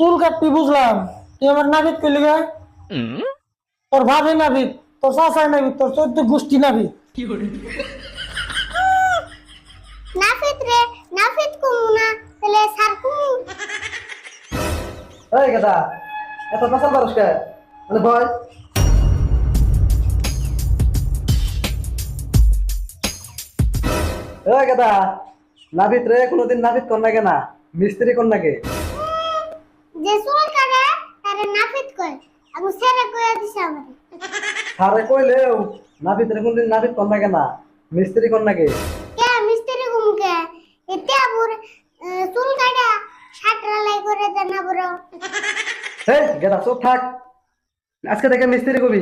চুল কাটবি বুঝলাম, তুই আমার নাবিদ কইলি গা? তোর ভাবি নাবিদ, তোর চাচাই নাবিদ, তোর চোদ্দ গোষ্ঠী নাবিদ। নাফিত রে, নাফিত কুমু না তাহলে স্যার কুমু। এই গাদা, এত পেশাল পারস কে? মানে ভয়। এই গাদা, নাভিত রে কোনোদিন নাভিত কর না কেনা, মিস্ত্রি কর নাকি? যে চুল কাটে তারে নাফিত কয়, আমি সেরে কইয়া দিছে আমারে। সারে কইলেও নাভিত রে কোনোদিন নাভিত কর না কেনা, মিস্ত্রি কর নাকি? কে মিস্ত্রি কুমু কে? এতে আবুর চুল কাটা সাতরালাই করে দেন না বড়। এই গাদা চুপ থাক, আজকে থেকে মিস্ত্রি কবি।